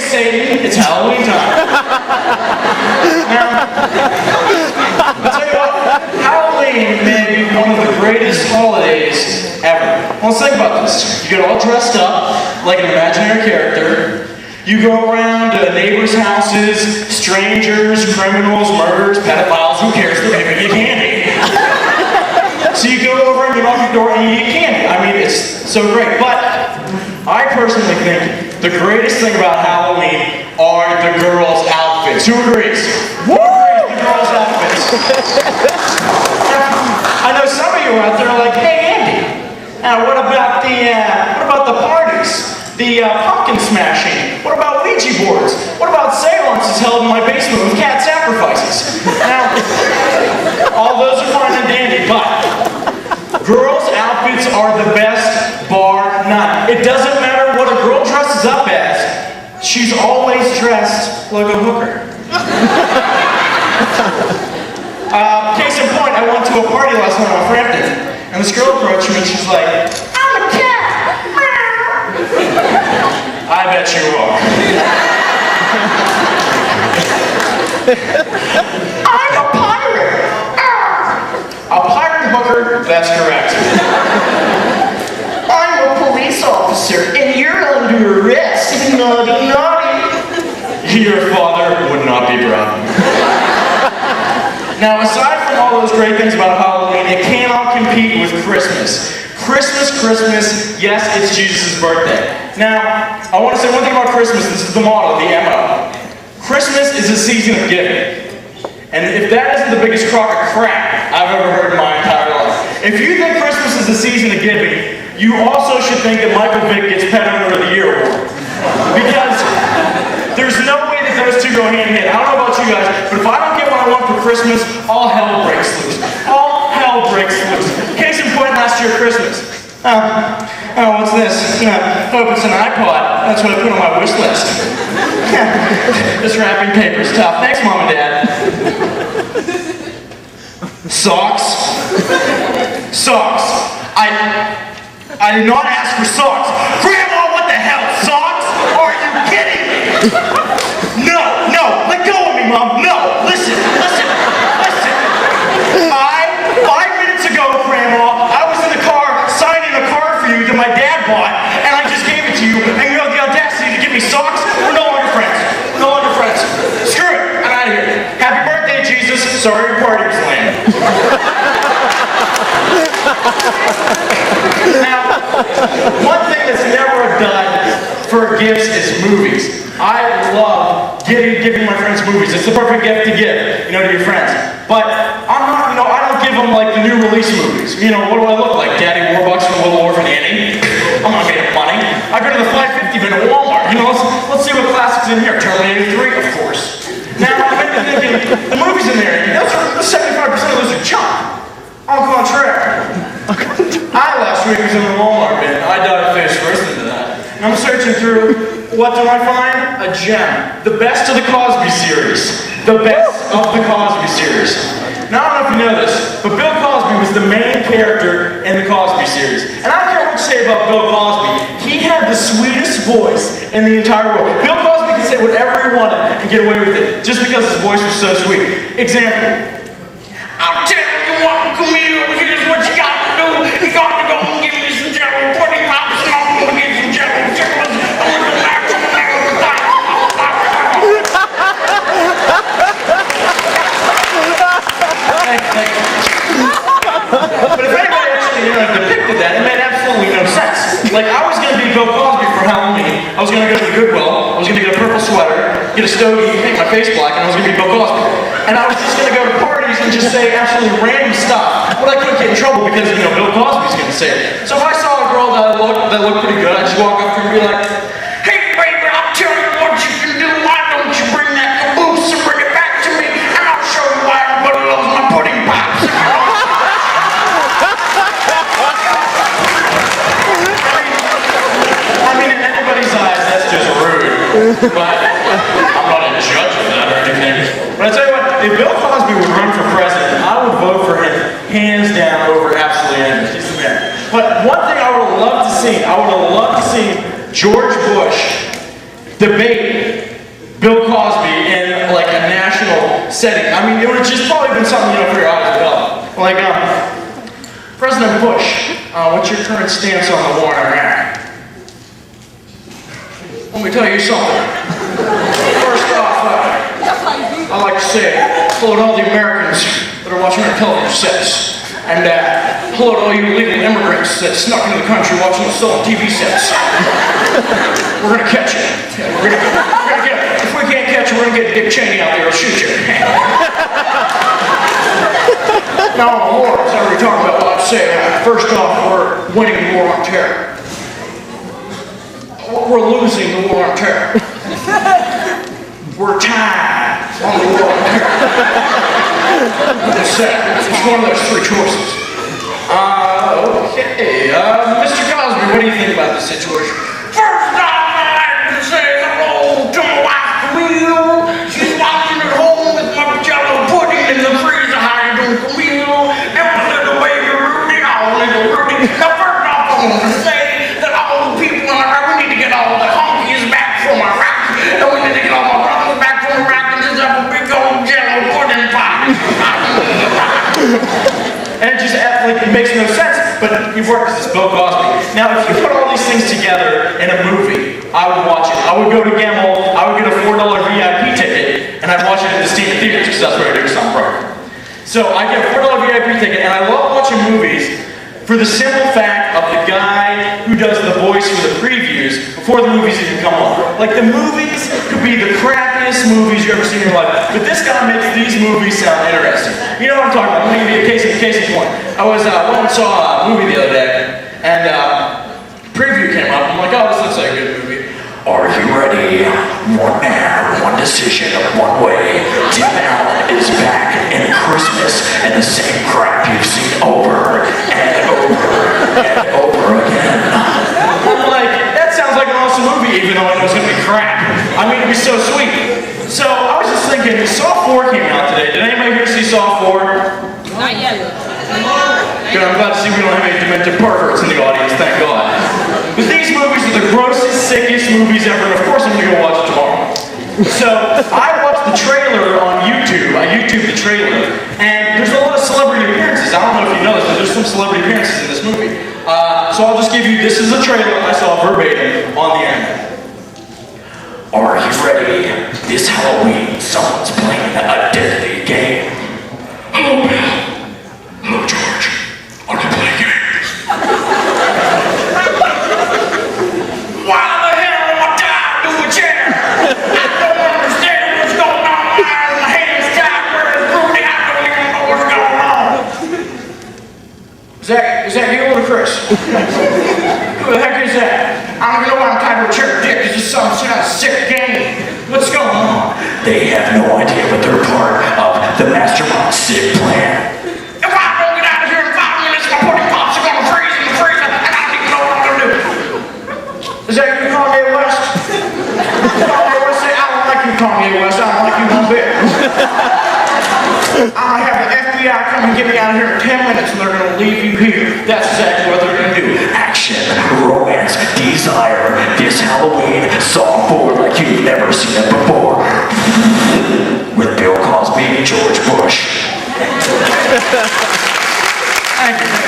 Satan, it's Halloween time. Now, I'll tell you what, Halloween may be one of the greatest holidays ever. Well, let's think about this. You get all dressed up like an imaginary character. You go around to neighbors' houses, strangers, criminals, murderers, pedophiles, who cares? They're giving you candy. So you go over and you knock your door and you eat candy. I mean, it's so great. But I personally think the greatest thing about Halloween are the girls' outfits. Who agrees? Who agrees the girls' outfits? I know some of you out there are like, hey Andy, what about the parties? The pumpkin smashing? What about Ouija boards? What about seances held in my basement with cat sacrifices? Now, all those are fine and dandy, but girls' outfits are the best, bar none. It doesn't matter what a girl dresses up as, she's always dressed like a hooker. Case in point, I went to a party last night on Frampton, and this girl approached me and she's like, I'm a cat! I bet you are. I'm a pirate! A pirate hooker? That's correct. I'm a police officer, and you're under arrest. Naughty, naughty. Your father would not be proud. Now, aside from all those great things about Halloween, it cannot compete with Christmas. Christmas, yes, it's Jesus' birthday. Now, I want to say one thing about Christmas. This is the motto, the MO. Christmas is a season of giving. And if that isn't the biggest crock of crap I've ever heard in my entire life. If you think Christmas is a season of giving, you also should think that Michael Vick gets Pet Owner of the Year award. Because there's no way that those two go hand in hand. I don't know about you guys, but if I don't get what I want for Christmas, all hell breaks loose. All hell breaks loose. Case in point, last year Christmas. What's this? Hope it's an iPod. That's what I put on my wish list. This wrapping paper's tough. Thanks, Mom and Dad. Socks. Socks. I did not ask for socks. Grandma, what the hell? Socks? Are you kidding me? No, let go of me, Mom. No, listen. 5 minutes ago, Grandma, I was in the car signing a car for you that my dad bought, and I just gave it to you, and you have the audacity to give me socks? We're no longer friends. Screw it. I'm out of here. Happy birthday, Jesus. Sorry your party was lame. Now, one thing that's never done for gifts is movies. I love giving my friends movies. It's the perfect gift to give, to your friends. But I'm not, I don't give them like the new release movies. What do I look like? Daddy Warbucks from Little Orphan Annie? I'm not made of money. I go to the 550 bin at Walmart. Let's see what classics in here. Terminator 3, of course. Now, the movies in there, 75% of those are junk. Au contraire. Last week was in the Walmart bin. I dived face first into that. And I'm searching through, what do I find? A gem. The best of the Cosby series. The best of the Cosby series. Now, I don't know if you know this, but Bill Cosby was the main character in the Cosby series. And I don't care what you say about Bill Cosby, he had the sweetest voice in the entire world. Bill Cosby could say whatever he wanted and get away with it, just because his voice was so sweet. Example. I'll tell you what, come here, here's what you got to do. You got to go and give me some jelly pudding pops, and I'm going to get some jelly chickens. I'm going to go back to the But if anybody actually depicted that, it made absolutely no sense. Like, I was going to be Bill Cosby for Halloween. I was going to go to the Goodwill. I was going to get a purple sweater, get a stogie, paint my face black, and I was going to be Bill Cosby. And I was just going to go to parties and just say absolutely random stuff. But I couldn't get in trouble because, Bill Cosby's going to say it. So if I saw a girl that looked pretty good, I'd just walk up to her and be like, hey, baby, I'll tell you what you can do. Why don't you bring that caboose and bring it back to me, and I'll show you why everybody loves my pudding pops. In anybody's eyes, that's just rude. But I'm not a judge of that or anything. But I tell you what, if Bill Cosby would run for president, I would vote for him hands down over absolutely anything. He's the man. But one thing I would have loved to see, George Bush debate Bill Cosby in like a national setting. I mean, it would have just probably been something, you know, for your eyes to develop. Like, President Bush, what's your current stance on the war in Iraq? Let me tell you something. First off, I'd like to say hello to all the Americans that are watching our television sets. And hello to all you illegal immigrants that snuck into the country watching the stolen TV sets. We're gonna catch you. We're gonna get it. If we can't catch you, we're gonna get Dick Cheney out there to shoot you. Now on the war, as I already talked about, what I'd say, first off, we're winning the war on terror. We're losing the war on terror. We're tied on the war on terror. It's one of those three choices. Okay, Mr. Cosby, what do you think about this situation? First off, I'd like to say hello to my wife, Camille. She's watching at home with my jello pudding in the freezer. How you doing, Camille? And my little baby Rudy, oh, little Rudy. Now, first off, I want to say that all the people in Iraq, we need to get all the honkies back from Iraq. And we need to get all my brothers back from Iraq and just have a big old jello pudding pie. And it just like, it makes no sense, but it works. It's Bill Cosby. Now, if you put all these things together in a movie, I would watch it. I would go to Gamble, I would get a $4 VIP ticket, and I'd watch it at the Steam Theaters, because that's where I do some program. So I get a $4 VIP ticket, and I love watching movies for the simple fact of the guy who does the voice for the previews before the movies even come on. Like, the movies could be the crappiest movies you've ever seen in your life, but this guy makes these movies sound interesting. You know what I'm talking about? I'm going to give you a case in point. I went and saw a movie the other day, and preview came up. I'm like, oh, this looks like a good movie. Are you ready? One man, one decision, one way. Tim Allen is back in Christmas, and the same crap you've seen over and over and over again. I'm like, that sounds like an awesome movie, even though I know it's gonna be crap. I mean, it'd be so sweet. So I was just thinking, Saw 4 came out today. Did anybody here see Saw 4? Not yet. Good, I'm glad to see we don't have any demented perverts in the audience, thank God. But these movies are the grossest, sickest movies ever, and of course I'm gonna go watch it tomorrow. So, I watched the trailer on YouTube. I YouTubed the trailer, and there's a lot of celebrity appearances. I don't know if you know this, but there's some celebrity appearances in this movie. So I'll just give you, this is a trailer I saw verbatim on the internet. Are you ready? This Halloween, someone's playing a deadly game. Hello, Bill. Hello, George. Are you playing games? Why the hell am I tied to a chair? I don't understand what's going on. My hands tied. Where's Rudy? I don't even know what's going on. Is that you or Chris? Who the heck is that? I don't even know why I'm tied to a chair, Dick. Is this some kind of sick game? What's going on? They have no idea, but they're part of the mastermind sick plan. If I don't get out of here in 5 minutes, my pudding pops are gonna freeze in the freezer, and I don't even know what I'm gonna do. Is that you, Kanye West? Kanye West say, I don't like you, Kanye West. I don't like you one bit. I'm gonna have the FBI come and get me out of here in 10 minutes, and they're gonna leave you here. That's exactly what they're gonna do. Action, romance, desire. This Halloween, Saw 4 like you've never seen it before. With Bill Cosby and George Bush. Thank you.